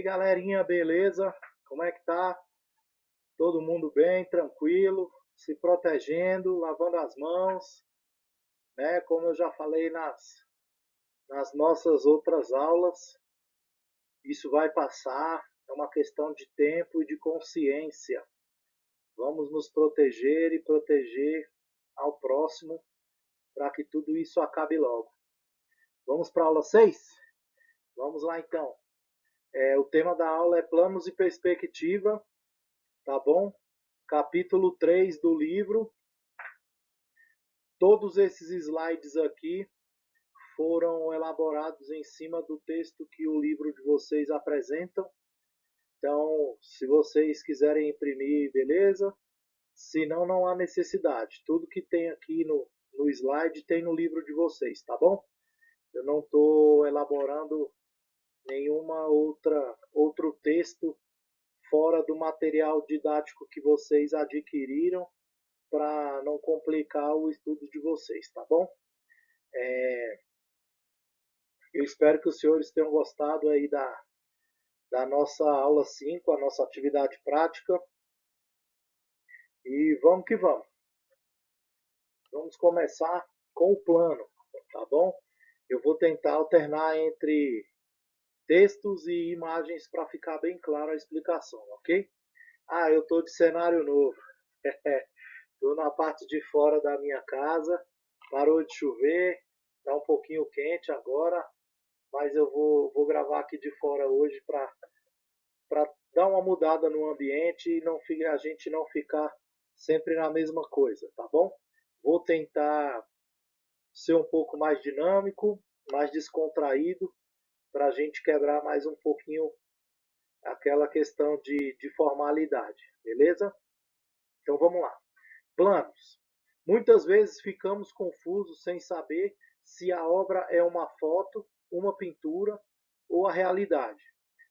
galerinha, beleza? Como é que tá? Todo mundo bem, tranquilo, se protegendo, lavando as mãos, né? Como eu já falei nas nossas outras aulas, isso vai passar, é uma questão de tempo e de consciência. Vamos nos proteger e proteger ao próximo para que tudo isso acabe logo. Vamos para a aula 6? Vamos lá então. O tema da aula é planos e perspectiva, tá bom? Capítulo 3 do livro. Todos esses slides aqui foram elaborados em cima do texto que o livro de vocês apresentam. Então, se vocês quiserem imprimir, beleza? Se não, não há necessidade. Tudo que tem aqui no slide tem no livro de vocês, tá bom? Eu não estou elaborando nenhuma outro texto fora do material didático que vocês adquiriram para não complicar o estudo de vocês, tá bom? Eu espero que os senhores tenham gostado aí da nossa aula 5, a nossa atividade prática. E vamos que vamos. Vamos começar com o plano, tá bom? Eu vou tentar alternar entre textos e imagens para ficar bem clara a explicação, ok? Eu estou de cenário novo. Estou na parte de fora da minha casa. Parou de chover, está um pouquinho quente agora, mas eu vou gravar aqui de fora hoje para dar uma mudada no ambiente e a gente não ficar sempre na mesma coisa, tá bom? Vou tentar ser um pouco mais dinâmico, mais descontraído, para a gente quebrar mais um pouquinho aquela questão de formalidade, beleza? Então vamos lá. Planos. Muitas vezes ficamos confusos sem saber se a obra é uma foto, uma pintura ou a realidade.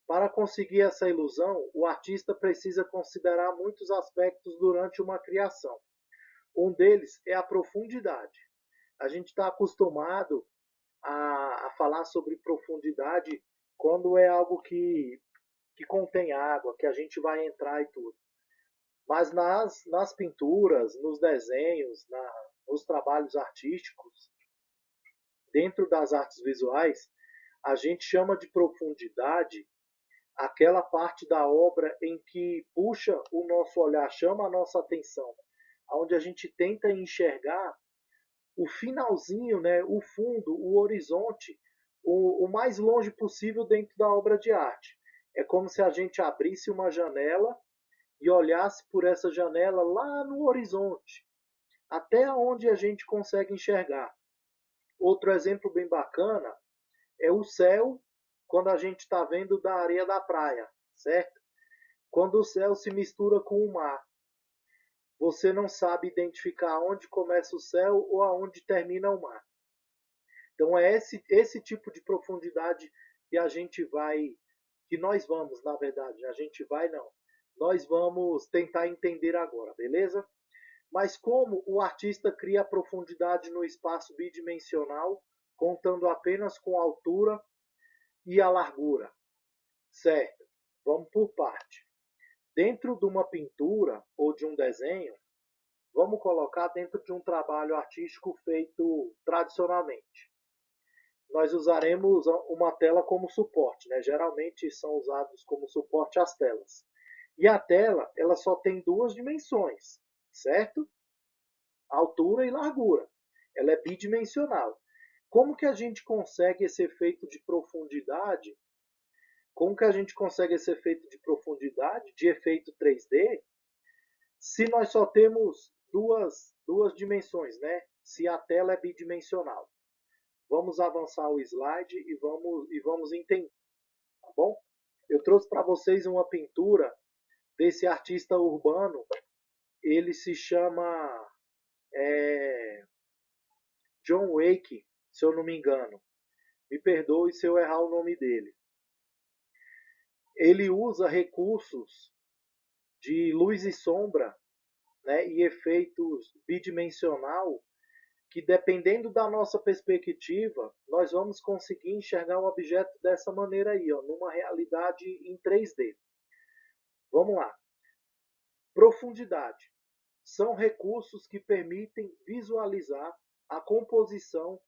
Para conseguir essa ilusão, o artista precisa considerar muitos aspectos durante uma criação. Um deles é a profundidade. A gente está acostumado a falar sobre profundidade quando é algo que contém água, que a gente vai entrar e tudo. Mas nas pinturas, nos desenhos, nos trabalhos artísticos, dentro das artes visuais, a gente chama de profundidade aquela parte da obra em que puxa o nosso olhar, chama a nossa atenção, onde a gente tenta enxergar o finalzinho, né, o fundo, o horizonte, o mais longe possível dentro da obra de arte. É como se a gente abrisse uma janela e olhasse por essa janela lá no horizonte, até onde a gente consegue enxergar. Outro exemplo bem bacana é o céu quando a gente está vendo da areia da praia, certo? Quando o céu se mistura com o mar, você não sabe identificar onde começa o céu ou aonde termina o mar. Então é esse tipo de profundidade que que nós vamos, na verdade, a gente vai não. Nós vamos tentar entender agora, beleza? Mas como o artista cria profundidade no espaço bidimensional, contando apenas com a altura e a largura? Certo, vamos por parte. Dentro de uma pintura ou de um desenho, vamos colocar dentro de um trabalho artístico feito tradicionalmente. Nós usaremos uma tela como suporte, né? Geralmente são usados como suporte as telas. E a tela, ela só tem duas dimensões, certo? Altura e largura. Ela é bidimensional. Como que a gente consegue esse efeito de profundidade? Como que a gente consegue esse efeito de profundidade, de efeito 3D, se nós só temos duas dimensões, né? Se a tela é bidimensional. Vamos avançar o slide e vamos entender, tá bom? Eu trouxe para vocês uma pintura desse artista urbano. Ele se chama John Wake, se eu não me engano. Me perdoe se eu errar o nome dele. Ele usa recursos de luz e sombra, né, e efeitos bidimensional que dependendo da nossa perspectiva, nós vamos conseguir enxergar o objeto dessa maneira aí, ó, numa realidade em 3D. Vamos lá. Profundidade. São recursos que permitem visualizar a composição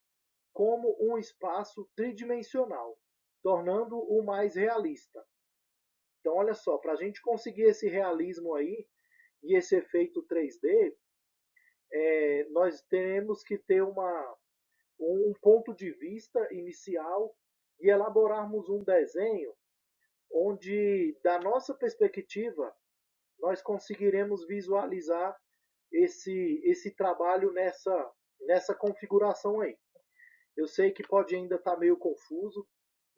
como um espaço tridimensional, tornando-o mais realista. Então, olha só, para a gente conseguir esse realismo aí e esse efeito 3D, nós teremos que ter um ponto de vista inicial e elaborarmos um desenho onde, da nossa perspectiva, nós conseguiremos visualizar esse trabalho nessa configuração aí. Eu sei que pode ainda estar meio confuso,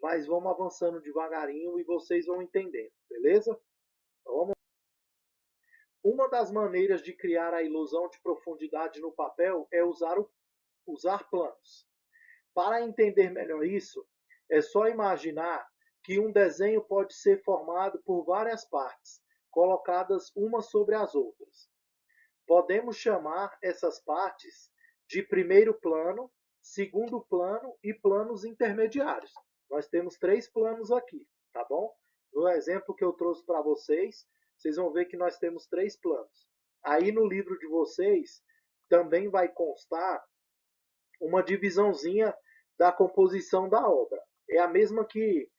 mas vamos avançando devagarinho e vocês vão entendendo, beleza? Então, vamos. Uma das maneiras de criar a ilusão de profundidade no papel é usar planos. Para entender melhor isso, é só imaginar que um desenho pode ser formado por várias partes, colocadas umas sobre as outras. Podemos chamar essas partes de primeiro plano, segundo plano e planos intermediários. Nós temos 3 planos aqui, tá bom? No exemplo que eu trouxe para vocês, vocês vão ver que nós temos 3 planos. Aí no livro de vocês também vai constar uma divisãozinha da composição da obra. É a mesma que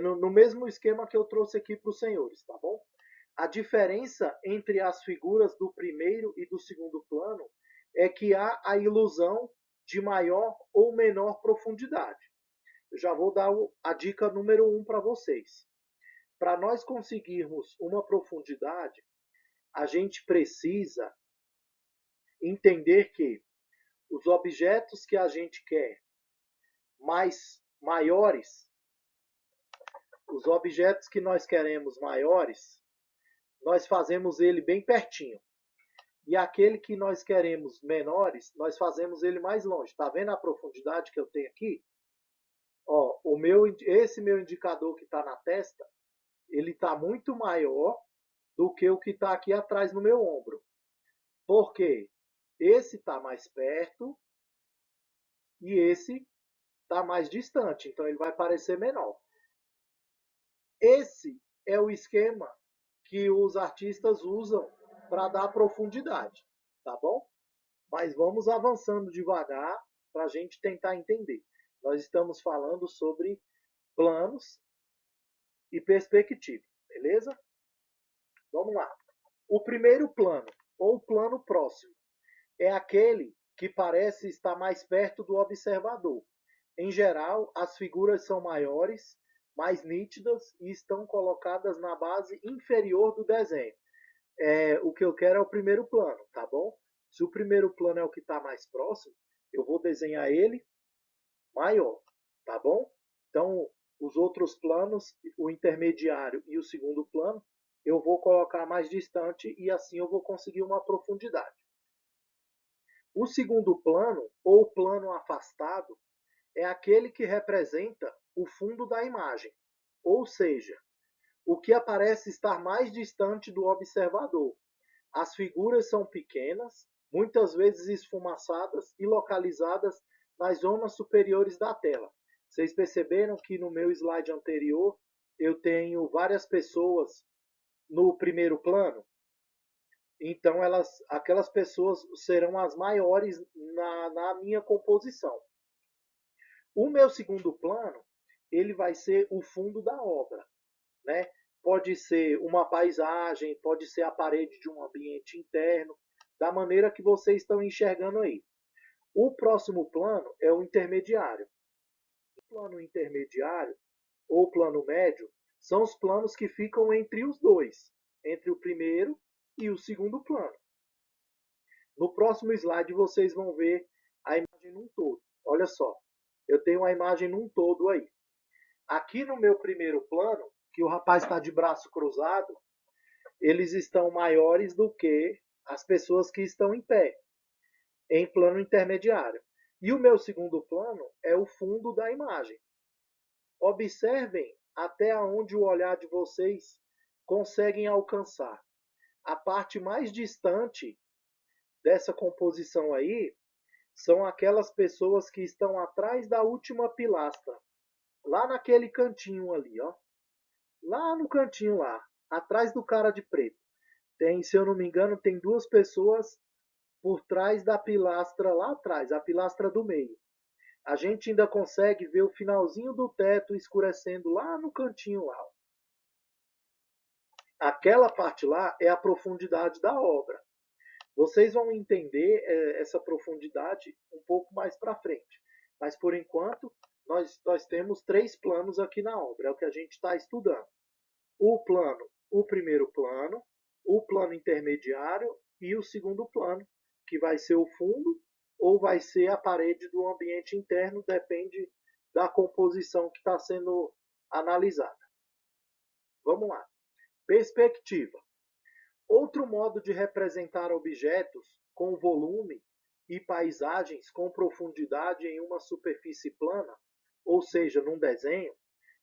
no mesmo esquema que eu trouxe aqui para os senhores, tá bom? A diferença entre as figuras do primeiro e do segundo plano é que há a ilusão de maior ou menor profundidade. Eu já vou dar a dica número 1 para vocês. Para nós conseguirmos uma profundidade, a gente precisa entender que os objetos que a gente quer maiores, os objetos que nós queremos maiores, nós fazemos ele bem pertinho. E aquele que nós queremos menores, nós fazemos ele mais longe. Está vendo a profundidade que eu tenho aqui? Ó, esse meu indicador que está na testa, ele está muito maior do que o que está aqui atrás no meu ombro. Por quê? Esse está mais perto e esse está mais distante, então ele vai parecer menor. Esse é o esquema que os artistas usam para dar profundidade, tá bom? Mas vamos avançando devagar para a gente tentar entender. Nós estamos falando sobre planos e perspectiva, beleza? Vamos lá. O primeiro plano, ou plano próximo, é aquele que parece estar mais perto do observador. Em geral, as figuras são maiores, mais nítidas e estão colocadas na base inferior do desenho. O que eu quero é o primeiro plano, tá bom? Se o primeiro plano é o que está mais próximo, eu vou desenhar ele maior, tá bom? Então, os outros planos, o intermediário e o segundo plano, eu vou colocar mais distante e assim eu vou conseguir uma profundidade. O segundo plano, ou plano afastado, é aquele que representa o fundo da imagem, ou seja, o que aparece estar mais distante do observador. As figuras são pequenas, muitas vezes esfumaçadas e localizadas nas zonas superiores da tela. Vocês perceberam que no meu slide anterior eu tenho várias pessoas no primeiro plano? Então aquelas pessoas serão as maiores na minha composição. O meu segundo plano, ele vai ser o fundo da obra, né? Pode ser uma paisagem, pode ser a parede de um ambiente interno, da maneira que vocês estão enxergando aí. O próximo plano é o intermediário. O plano intermediário ou plano médio são os planos que ficam entre os dois, entre o primeiro e o segundo plano. No próximo slide vocês vão ver a imagem num todo. Olha só, eu tenho a imagem num todo aí. Aqui no meu primeiro plano, que o rapaz está de braço cruzado, eles estão maiores do que as pessoas que estão em pé, em plano intermediário. E o meu segundo plano é o fundo da imagem. Observem até onde o olhar de vocês conseguem alcançar. A parte mais distante dessa composição aí são aquelas pessoas que estão atrás da última pilastra, lá naquele cantinho ali, ó. Lá no cantinho lá, atrás do cara de preto. Tem, se eu não me engano, tem duas pessoas por trás da pilastra lá atrás, a pilastra do meio. A gente ainda consegue ver o finalzinho do teto escurecendo lá no cantinho lá. Aquela parte lá é a profundidade da obra. Vocês vão entender essa profundidade um pouco mais para frente. Mas por enquanto, nós temos três planos aqui na obra, é o que a gente está estudando. O primeiro plano, o plano intermediário e o segundo plano, que vai ser o fundo ou vai ser a parede do ambiente interno, depende da composição que está sendo analisada. Vamos lá. Perspectiva. Outro modo de representar objetos com volume e paisagens com profundidade em uma superfície plana, ou seja, num desenho,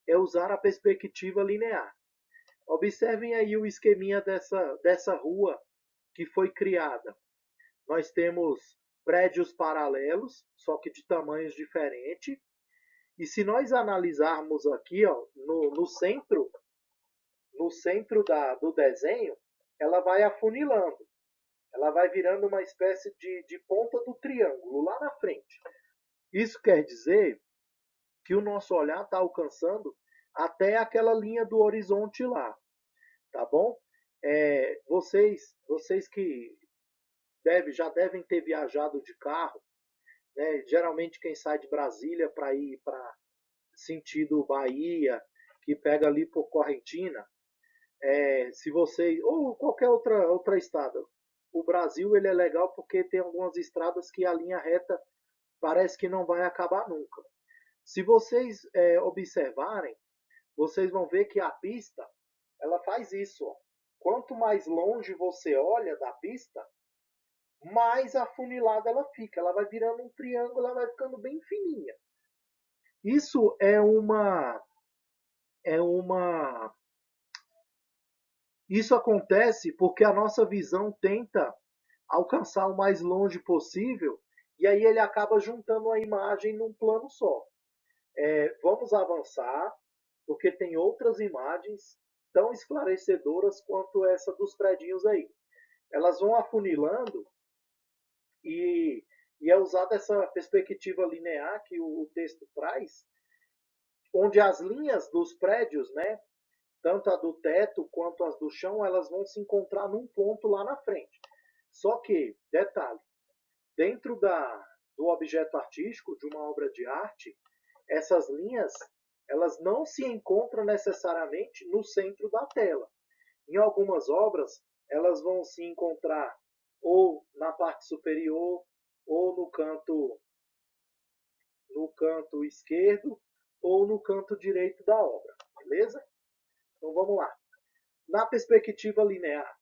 é usar a perspectiva linear. Observem aí o esqueminha dessa rua que foi criada. Nós temos prédios paralelos, só que de tamanhos diferentes. E se nós analisarmos aqui, ó, no centro do desenho, ela vai afunilando. Ela vai virando uma espécie de ponta do triângulo lá na frente. Isso quer dizer que o nosso olhar está alcançando até aquela linha do horizonte lá, tá bom? Vocês que já devem ter viajado de carro, né? Geralmente quem sai de Brasília para ir para sentido Bahia, que pega ali por Correntina, se você ou qualquer outra estrada, o Brasil ele é legal porque tem algumas estradas que a linha reta parece que não vai acabar nunca. Se vocês observarem, vocês vão ver que a pista ela faz isso. Ó. Quanto mais longe você olha da pista, mais afunilada ela fica. Ela vai virando um triângulo, ela vai ficando bem fininha. Isso é uma isso acontece porque a nossa visão tenta alcançar o mais longe possível e aí ele acaba juntando a imagem num plano só. Vamos avançar, porque tem outras imagens tão esclarecedoras quanto essa dos predinhos aí. Elas vão afunilando e, é usada essa perspectiva linear que o texto traz, onde as linhas dos prédios, né, tanto a do teto quanto as do chão, elas vão se encontrar num ponto lá na frente. Só que, detalhe, dentro do objeto artístico, de uma obra de arte, essas linhas elas não se encontram necessariamente no centro da tela. Em algumas obras, elas vão se encontrar ou na parte superior ou no canto esquerdo ou no canto direito da obra, beleza? Então vamos lá. Na perspectiva linear,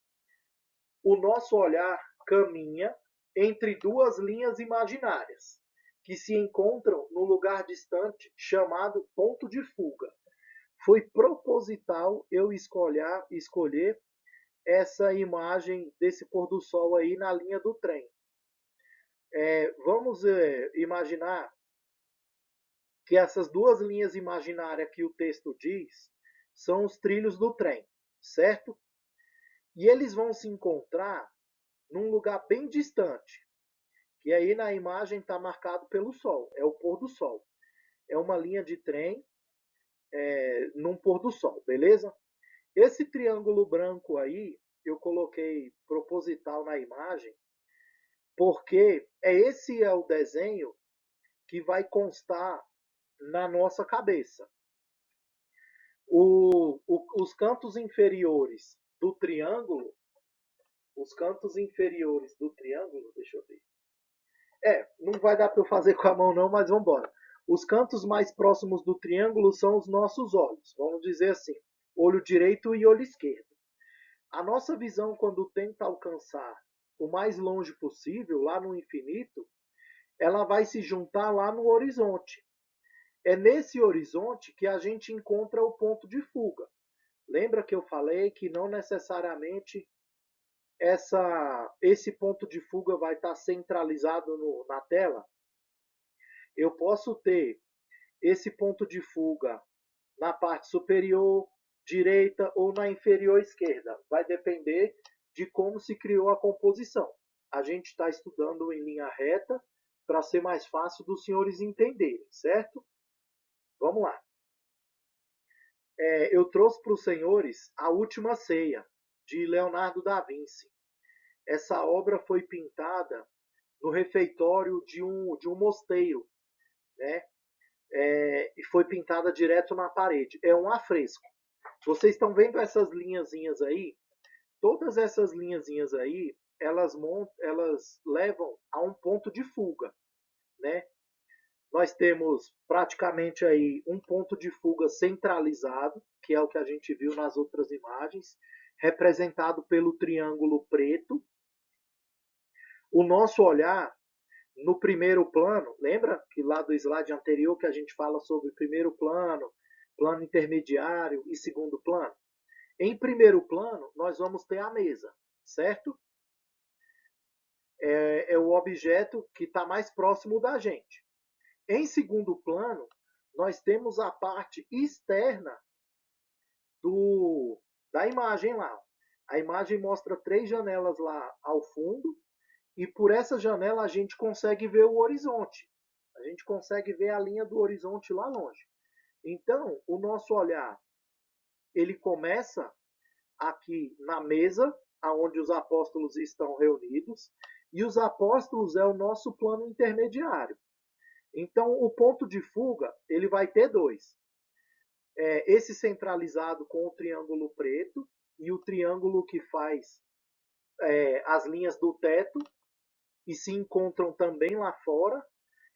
o nosso olhar caminha entre duas linhas imaginárias, que se encontram no lugar distante chamado ponto de fuga. Foi proposital eu escolher essa imagem desse pôr do sol aí na linha do trem. Vamos imaginar que essas duas linhas imaginárias que o texto diz são os trilhos do trem, certo? E eles vão se encontrar num lugar bem distante, que aí na imagem está marcado pelo sol, é o pôr do sol. É uma linha de trem num pôr do sol, beleza? Esse triângulo branco aí, eu coloquei proposital na imagem, porque esse é o desenho que vai constar na nossa cabeça. Os cantos inferiores do triângulo, deixa eu ver. Não vai dar para eu fazer com a mão não, mas vamos embora. Os cantos mais próximos do triângulo são os nossos olhos, vamos dizer assim, olho direito e olho esquerdo. A nossa visão, quando tenta alcançar o mais longe possível, lá no infinito, ela vai se juntar lá no horizonte. É nesse horizonte que a gente encontra o ponto de fuga. Lembra que eu falei que não necessariamente esse ponto de fuga vai estar centralizado na tela, eu posso ter esse ponto de fuga na parte superior direita ou na inferior esquerda. Vai depender de como se criou a composição. A gente está estudando em linha reta para ser mais fácil dos senhores entenderem, certo? Vamos lá. Eu trouxe para os senhores A Última Ceia, de Leonardo da Vinci. Essa obra foi pintada no refeitório de um mosteiro, né? E foi pintada direto na parede. É um afresco. Vocês estão vendo essas linhazinhas aí? Todas essas linhazinhas aí, elas levam a um ponto de fuga, né? Nós temos praticamente aí um ponto de fuga centralizado, que é o que a gente viu nas outras imagens, representado pelo triângulo preto. O nosso olhar no primeiro plano, lembra que lá do slide anterior que a gente fala sobre primeiro plano, plano intermediário e segundo plano? Em primeiro plano, nós vamos ter a mesa, certo? É o objeto que está mais próximo da gente. Em segundo plano, nós temos a parte externa da imagem lá. A imagem mostra 3 janelas lá ao fundo e por essa janela a gente consegue ver o horizonte. A gente consegue ver a linha do horizonte lá longe. Então, o nosso olhar, ele começa aqui na mesa, aonde os apóstolos estão reunidos, e os apóstolos é o nosso plano intermediário. Então, o ponto de fuga, ele vai ter 2. Esse centralizado com o triângulo preto e o triângulo que faz as linhas do teto e se encontram também lá fora.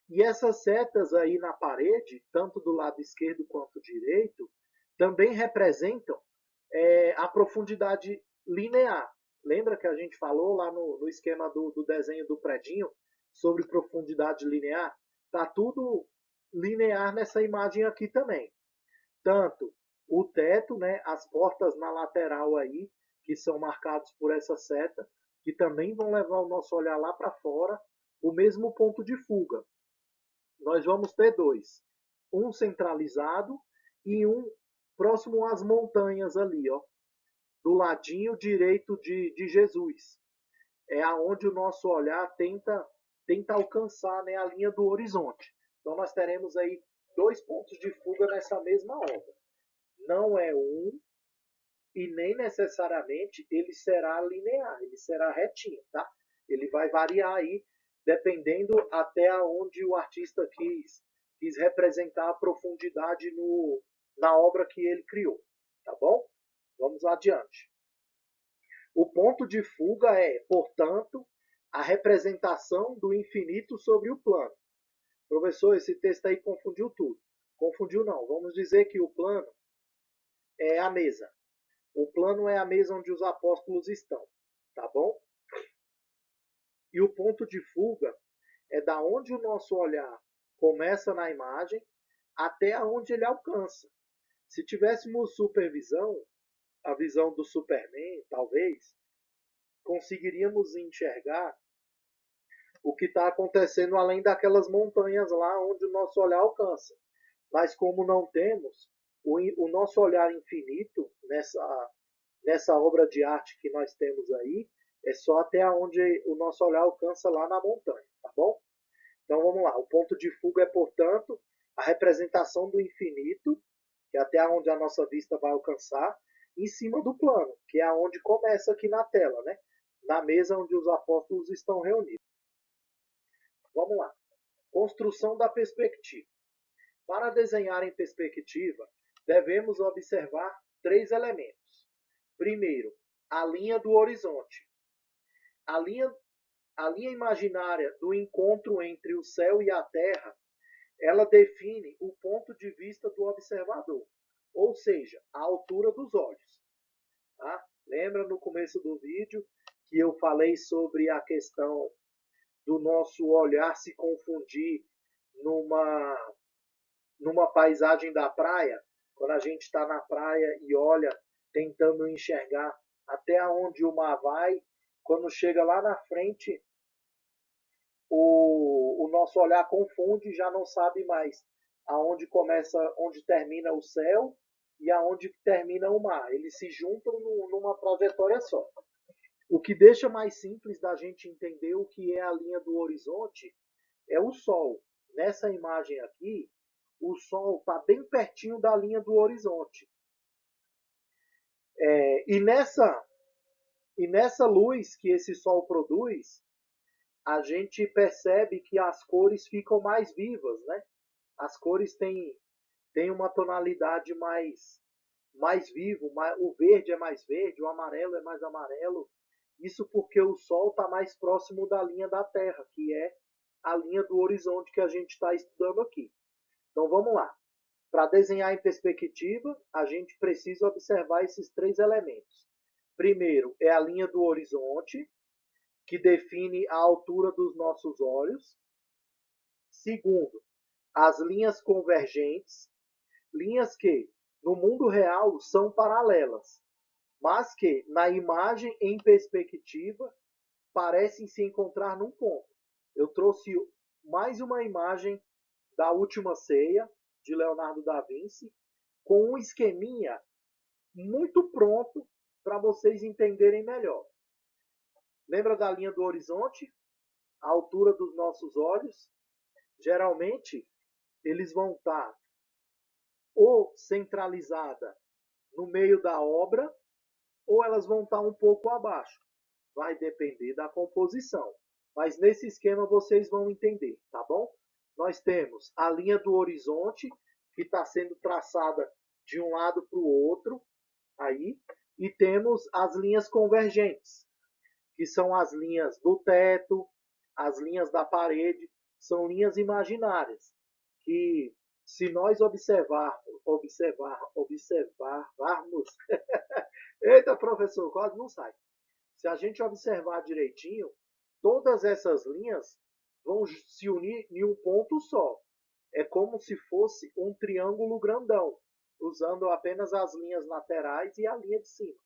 E essas setas aí na parede, tanto do lado esquerdo quanto direito, também representam a profundidade linear. Lembra que a gente falou lá no esquema do desenho do predinho sobre profundidade linear? Está tudo linear nessa imagem aqui também. Tanto o teto, né, as portas na lateral aí, que são marcados por essa seta, que também vão levar o nosso olhar lá para fora, o mesmo ponto de fuga. Nós vamos ter 2. Um centralizado e um próximo às montanhas ali, ó, do ladinho direito de Jesus. É aonde o nosso olhar tenta alcançar, né, a linha do horizonte. Então nós teremos aí 2 pontos de fuga nessa mesma obra. Não é um e nem necessariamente ele será linear, ele será retinho, tá? Ele vai variar aí dependendo até onde o artista quis representar a profundidade na obra que ele criou, tá bom? Vamos adiante. O ponto de fuga é, portanto, a representação do infinito sobre o plano. Professor, esse texto aí confundiu tudo. Confundiu não. Vamos dizer que o plano é a mesa. O plano é a mesa onde os apóstolos estão, tá bom? E o ponto de fuga é da onde o nosso olhar começa na imagem até onde ele alcança. Se tivéssemos supervisão, a visão do Superman, talvez, conseguiríamos enxergar o que está acontecendo além daquelas montanhas lá onde o nosso olhar alcança. Mas como não temos, o nosso olhar infinito nessa obra de arte que nós temos aí, é só até onde o nosso olhar alcança lá na montanha, tá bom? Então vamos lá, o ponto de fuga é, portanto, a representação do infinito, que é até onde a nossa vista vai alcançar, em cima do plano, que é onde começa aqui na tela, né? Na mesa onde os apóstolos estão reunidos. Vamos lá. Construção da perspectiva. Para desenhar em perspectiva, devemos observar 3 elementos. Primeiro, a linha do horizonte. A linha imaginária do encontro entre o céu e a terra, ela define o ponto de vista do observador, ou seja, a altura dos olhos. Tá? Lembra no começo do vídeo que eu falei sobre a questão do nosso olhar se confundir numa paisagem da praia, quando a gente está na praia e olha tentando enxergar até onde o mar vai quando chega lá na frente, o nosso olhar confunde e já não sabe mais aonde começa, onde termina o céu e aonde termina o mar. Eles se juntam numa trajetória só. O que deixa mais simples da gente entender o que é a linha do horizonte é o Sol. Nessa imagem aqui, o Sol está bem pertinho da linha do horizonte. E nessa luz que esse Sol produz, a gente percebe que as cores ficam mais vivas, né? As cores têm uma tonalidade mais vivo, o verde é mais verde, o amarelo é mais amarelo. Isso porque o Sol está mais próximo da linha da Terra, que é a linha do horizonte que a gente está estudando aqui. Então vamos lá. Para desenhar em perspectiva, a gente precisa observar esses três elementos. Primeiro é a linha do horizonte, que define a altura dos nossos olhos. Segundo, as linhas convergentes, linhas que no mundo real são paralelas, mas que na imagem em perspectiva parecem se encontrar num ponto. Eu trouxe mais uma imagem da Última Ceia, de Leonardo da Vinci, com um esqueminha muito pronto para vocês entenderem melhor. Lembra da linha do horizonte? A altura dos nossos olhos? Geralmente, eles vão estar ou centralizada no meio da obra, ou elas vão estar um pouco abaixo. Vai depender da composição. Mas nesse esquema vocês vão entender, tá bom? Nós temos a linha do horizonte, que está sendo traçada de um lado para o outro, aí, e temos as linhas convergentes, que são as linhas do teto, as linhas da parede, são linhas imaginárias, que se nós observarmos, eita professor, quase não sai. Se a gente observar direitinho, todas essas linhas vão se unir em um ponto só. É como se fosse um triângulo grandão, usando apenas as linhas laterais e a linha de cima.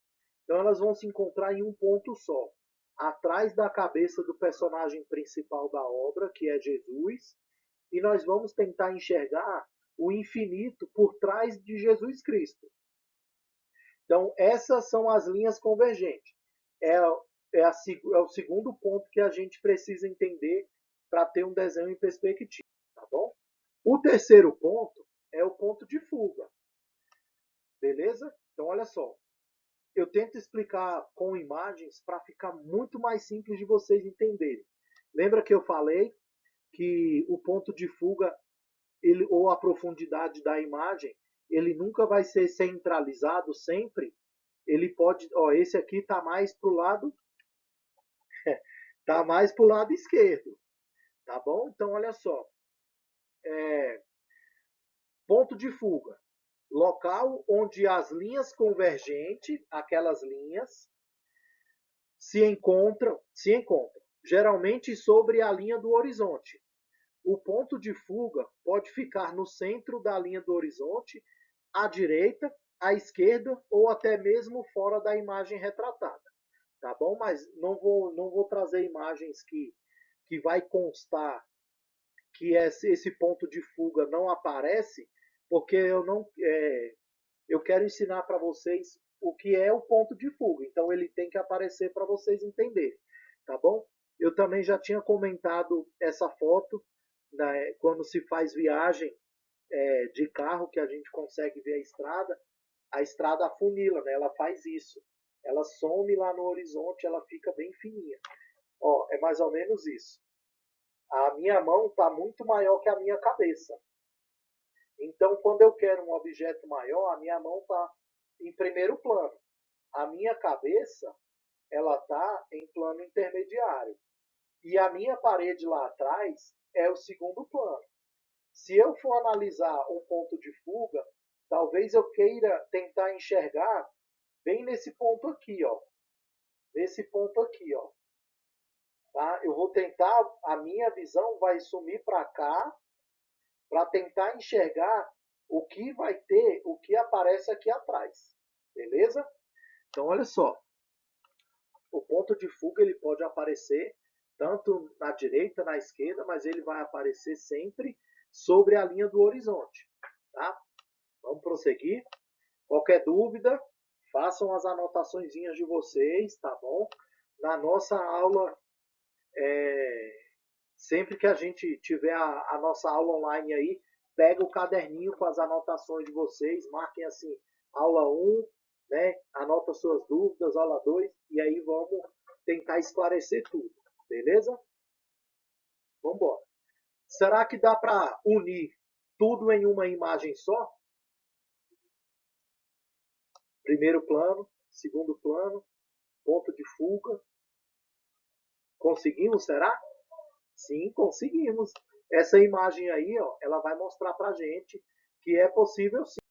Então elas vão se encontrar em um ponto só, atrás da cabeça do personagem principal da obra, que é Jesus, e nós vamos tentar enxergar o infinito por trás de Jesus Cristo. Então essas são as linhas convergentes. É o segundo ponto que a gente precisa entender para ter um desenho em perspectiva, tá bom? O terceiro ponto é o ponto de fuga, beleza? Então olha só, eu tento explicar com imagens para ficar muito mais simples de vocês entenderem. Lembra que eu falei que o ponto de fuga ou a profundidade da imagem, ele nunca vai ser centralizado sempre. Ele pode, esse aqui está mais para o lado, tá mais para o lado esquerdo, tá bom? Então olha só, ponto de fuga, local onde as linhas convergentes, aquelas linhas, se encontram, geralmente sobre a linha do horizonte. O ponto de fuga pode ficar no centro da linha do horizonte, à direita, à esquerda ou até mesmo fora da imagem retratada, tá bom? Mas não vou trazer imagens que vai constar que esse ponto de fuga não aparece, porque eu quero ensinar para vocês o que é o ponto de fuga. Então ele tem que aparecer para vocês entenderem, tá bom? Eu também já tinha comentado essa foto, né, quando se faz viagem de carro, que a gente consegue ver a estrada afunila, né? Ela faz isso. Ela some lá no horizonte, ela fica bem fininha. Ó, é mais ou menos isso. A minha mão está muito maior que a minha cabeça. Então, quando eu quero um objeto maior, a minha mão está em primeiro plano. A minha cabeça, ela está em plano intermediário. E a minha parede lá atrás é o segundo plano. Se eu for analisar um ponto de fuga, talvez eu queira tentar enxergar bem nesse ponto aqui, ó. Nesse ponto aqui, ó. Tá? Eu vou tentar, a minha visão vai sumir para cá, para tentar enxergar o que vai ter, o que aparece aqui atrás. Beleza? Então, olha só. O ponto de fuga ele pode aparecer tanto na direita, na esquerda, mas ele vai aparecer sempre sobre a linha do horizonte. Tá? Vamos prosseguir. Qualquer dúvida, façam as anotaçõezinhas de vocês, tá bom? Na nossa aula, sempre que a gente tiver a nossa aula online aí, pega o caderninho com as anotações de vocês, marquem assim, aula 1, né? Anota suas dúvidas, aula 2, e aí vamos tentar esclarecer tudo, beleza? Vamos embora. Será que dá para unir tudo em uma imagem só? Primeiro plano, segundo plano, ponto de fuga. Conseguimos, será? Sim, conseguimos. Essa imagem aí, ó, ela vai mostrar para gente que é possível sim.